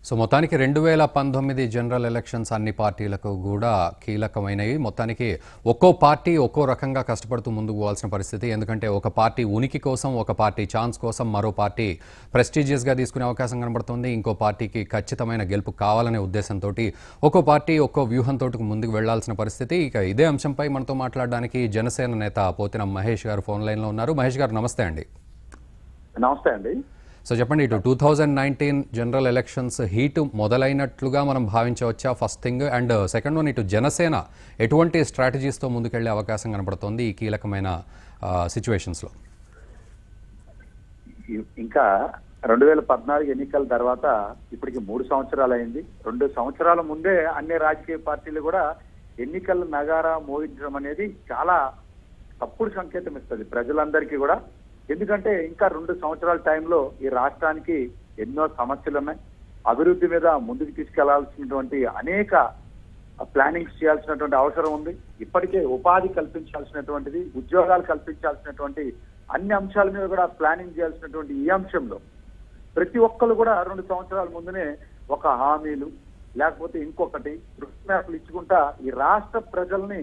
So మొత్తానికి 2019 general elections అన్ని పార్టీలకు కూడా కీలకమైనవి. మొత్తానికి ఒక్కో పార్టీ ఒక్కో రకంగా కష్టపడుతూ ముందుకు పోవాల్సిన పరిస్థితి. ఎందుకంటే ఒక పార్టీ ఉనికి కోసం, ఒక పార్టీ ఛాన్స్ కోసం మరో పార్టీ ప్రెస్టీజియస్గా తీసుకునే అవకాశం కనబడుతుంది. ఇంకో పార్టీకి ఖచ్చితమైన గెలుపు కావాలనే ఉద్దేశంతో ఒక్కో పార్టీ ఒక్కో వ్యూహంతో ముందుకు వెళ్లాల్సిన పరిస్థితి. ఇక ఇదే అంశంపై మనతో మాట్లాడడానికి జనసేన నేత పోతిన మహేష్ గారు ఫోన్ లైన్లో ఉన్నారు. మహేష్ గారు నమస్తే అండి. నమస్తే అండి. సో చెప్పండి, ఇటు 2019 జనరల్ ఎలక్షన్స్ హీట్ మొదలైనట్లుగా మనం భావించవచ్చా? First thing. And second one, ఇటు జనసేన ఎటువంటి స్ట్రాటజీస్తో ముందుకెళ్లే అవకాశం కనబడుతోంది ఈ కీలకమైన సిచ్యువేషన్స్లో? ఇంకా 2014 ఎన్నికల తర్వాత ఇప్పటికి 3 సంవత్సరాలు అయింది. 2 సంవత్సరాల ముందే అన్ని రాజకీయ పార్టీలు కూడా ఎన్నికల నగారా మోగించడం అనేది చాలా తప్పుడు సంకేతం ఇస్తుంది ప్రజలందరికీ కూడా. ఎందుకంటే ఇంకా 2 సంవత్సరాల టైంలో ఈ రాష్ట్రానికి ఎన్నో సమస్యలు ఉన్నాయి. అభివృద్ధి మీద ముందుకు తీసుకెళ్లాల్సినటువంటి అనేక ప్లానింగ్స్ చేయాల్సినటువంటి అవసరం ఉంది. ఇప్పటికే ఉపాధి కల్పించాల్సినటువంటిది, ఉద్యోగాలు కల్పించాల్సినటువంటి అన్ని అంశాల మీద కూడా ప్లానింగ్ చేయాల్సినటువంటి ఈ అంశంలో ప్రతి ఒక్కరు కూడా 2 సంవత్సరాల ముందునే ఒక హామీలు లేకపోతే ఇంకొకటి రూట్ మ్యాప్లు ఇచ్చుకుంటా ఈ రాష్ట్ర ప్రజల్ని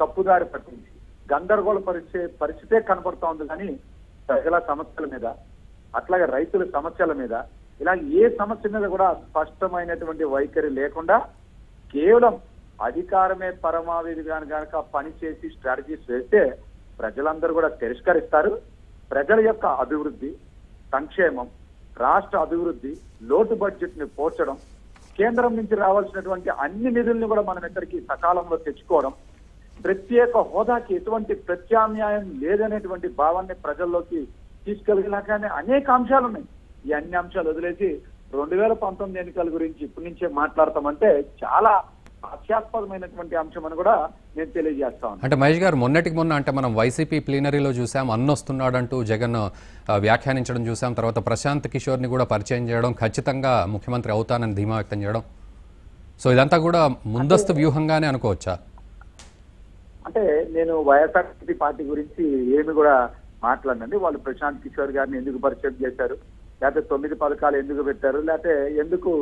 తప్పుదారి పట్టించి గందరగోళ పరిస్థితే కనబడుతూ ఉంది. కానీ ప్రజల సమస్యల మీద, అట్లాగే రైతుల సమస్యల మీద, ఇలా ఏ సమస్య మీద కూడా స్పష్టమైనటువంటి వైఖరి లేకుండా కేవలం అధికారమే పరమావధిగా కనుక పనిచేసి స్ట్రాటజీస్ వేస్తే ప్రజలందరూ కూడా తిరస్కరిస్తారు. ప్రజల యొక్క అభివృద్ధి, సంక్షేమం, రాష్ట్ర అభివృద్ధి, లోటు బడ్జెట్ ని పోర్చడం, కేంద్రం నుంచి రావాల్సినటువంటి అన్ని నిధుల్ని కూడా మనం ఇక్కడికి సకాలంలో తెచ్చుకోవడం, ప్రత్యేక హోదాకి ఎటువంటి ప్రత్యామ్నాయం లేదనేటువంటి భావాన్ని ప్రజల్లోకి తీసుకెళ్ళగలగానే అనేక అంశాలు ఉన్నాయి. ఈ అన్ని అంశాలు వదిలేసి 2019 ఎన్నికల గురించి ఇప్పటి నుంచే మాట్లాడతామంటే చాలా హాస్యాస్పదమైనటువంటి అంశం అని కూడా నేను తెలియజేస్తా ఉన్నాను. అంటే మహేష్ గారు, మొన్నటికి మొన్న అంటే మనం వైసీపీ ప్లీనరీలో చూసాం, అన్నొస్తున్నాడంటూ జగన్ వ్యాఖ్యానించడం చూసాం. తర్వాత ప్రశాంత్ కిషోర్ని కూడా పరిచయం చేయడం, ఖచ్చితంగా ముఖ్యమంత్రి అవుతానని ధీమా వ్యక్తం చేయడం. సో ఇదంతా కూడా ముందస్తు వ్యూహంగానే అనుకోవచ్చా? అంటే నేను వైఎస్ఆర్సీపీ పార్టీ గురించి ఏమి కూడా మాట్లాడినండి. వాళ్ళు ప్రశాంత్ కిషోర్ గారిని ఎందుకు పరిచయం చేశారు, లేకపోతే 9 పథకాలు ఎందుకు పెట్టారు, లేకపోతే ఎందుకు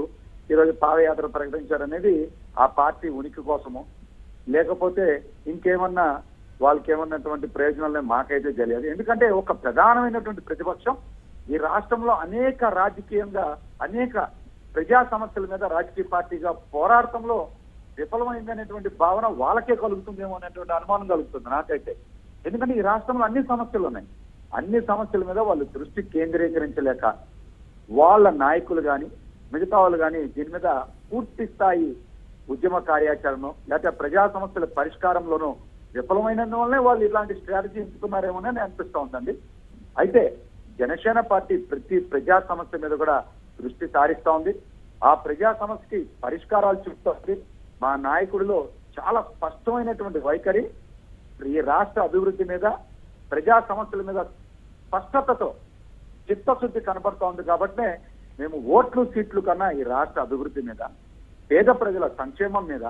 ఈరోజు పాదయాత్ర ప్రకటించారు అనేది ఆ పార్టీ ఉనికి కోసము, లేకపోతే ఇంకేమన్నా వాళ్ళకి ఏమన్నటువంటి ప్రయోజనాలనే మాకైతే తెలియదు. ఎందుకంటే ఒక ప్రధానమైనటువంటి ప్రతిపక్షం ఈ రాష్ట్రంలో రాజకీయంగా అనేక ప్రజా సమస్యల మీద రాజకీయ పార్టీగా పోరాటంలో విఫలమైందనేటువంటి భావన వాళ్ళకే కలుగుతుందేమో అనేటువంటి అనుమానం కలుగుతుంది నాకైతే. ఎందుకంటే ఈ రాష్ట్రంలో అన్ని సమస్యలు ఉన్నాయి. అన్ని సమస్యల మీద వాళ్ళు దృష్టి కేంద్రీకరించలేక వాళ్ళ నాయకులు కానీ మిగతా వాళ్ళు కానీ దీని మీద పూర్తి స్థాయి ఉద్యమ కార్యాచరణ లేకపోతే ప్రజా సమస్యల పరిష్కారంలోనూ విఫలమైనందువల్లనే వాళ్ళు ఇలాంటి స్ట్రాటజీ ఎంచుకున్నారేమోనని అనిపిస్తూ ఉందండి. అయితే జనసేన పార్టీ ప్రతి ప్రజా సమస్య మీద కూడా దృష్టి సారిస్తూ ఉంది. ఆ ప్రజా సమస్యకి పరిష్కారాలు చూపుతుంది. మా నాయకుడిలో చాలా స్పష్టమైనటువంటి వైఖరి, ఈ రాష్ట్ర అభివృద్ధి మీద, ప్రజా సమస్యల మీద స్పష్టతతో చిత్తశుద్ధి కనబడుతూ ఉంది. కాబట్టే మేము ఓట్లు సీట్లు కన్నా ఈ రాష్ట్ర అభివృద్ధి మీద, పేద ప్రజల సంక్షేమం మీద,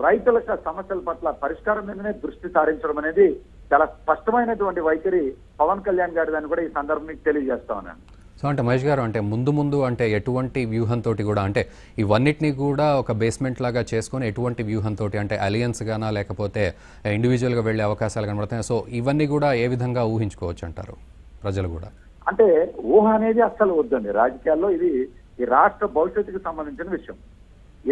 రైతుల సమస్యల పట్ల పరిష్కారం మీదనే దృష్టి సారించడం అనేది చాలా స్పష్టమైనటువంటి వైఖరి పవన్ కళ్యాణ్ గారి దాన్ని కూడా ఈ సందర్భంగా తెలియజేస్తా ఉన్నాను. సో అంటే మహేష్ గారు, అంటే ముందు అంటే ఎటువంటి వ్యూహంతో కూడా, అంటే ఇవన్నిటినీ కూడా ఒక బేస్మెంట్ లాగా చేసుకొని ఎటువంటి వ్యూహంతో, అంటే అలయన్స్ గానా లేకపోతే ఇండివిజువల్గా వెళ్ళే అవకాశాలు కనబడుతున్నాయి. సో ఇవన్నీ కూడా ఏ విధంగా ఊహించుకోవచ్చు అంటారు ప్రజలు కూడా? అంటే ఊహ అనేది అస్సలు వద్దండి రాజకీయాల్లో. ఇది ఈ రాష్ట్ర భవిష్యత్తుకు సంబంధించిన విషయం.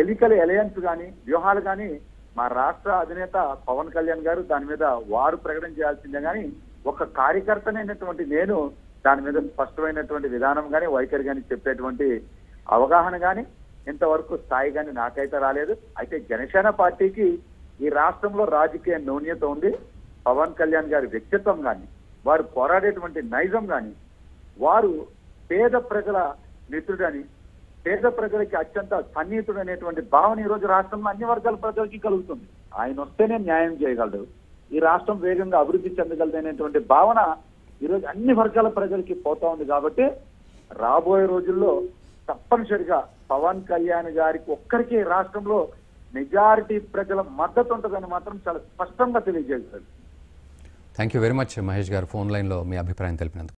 ఎన్నికల అలయన్స్ కానీ వ్యూహాలు కానీ మా రాష్ట్ర అధినేత పవన్ కళ్యాణ్ గారు దాని మీద వారు ప్రకటన చేయాల్సిందే. కానీ ఒక కార్యకర్తనైనటువంటి నేను దాని మీద స్పష్టమైనటువంటి విధానం కానీ వైఖరి కానీ చెప్పేటువంటి అవగాహన కానీ ఇంతవరకు స్థాయి కానీ నాకైతే రాలేదు. అయితే జనసేన పార్టీకి ఈ రాష్ట్రంలో రాజకీయ నూన్యత ఉంది. పవన్ కళ్యాణ్ గారి వ్యక్తిత్వం కానీ, వారు పోరాడేటువంటి నైజం కానీ, వారు పేద ప్రజల మిత్రుడని, పేద ప్రజలకి అత్యంత సన్నిహితుడు అనేటువంటి భావన ఈ రోజు రాష్ట్రంలో అన్ని వర్గాల ప్రజలకి కలుగుతుంది. ఆయన వస్తేనే న్యాయం చేయగలడు, ఈ రాష్ట్రం వేగంగా అభివృద్ధి చెందగలదు అనేటువంటి భావన ఈరోజు అన్ని వర్గాల ప్రజలకి పోతా ఉంది. కాబట్టి రాబోయే రోజుల్లో తప్పనిసరిగా పవన్ కళ్యాణ్ గారికి ఒక్కరికి రాష్ట్రంలో మెజారిటీ ప్రజల మద్దతు ఉంటుందని మాత్రం చాలా స్పష్టంగా తెలియజేశారు. Thank you very much Mahesh గారు, ఫోన్ లైన్లో మీ అభిప్రాయం తెలిపినందుకు.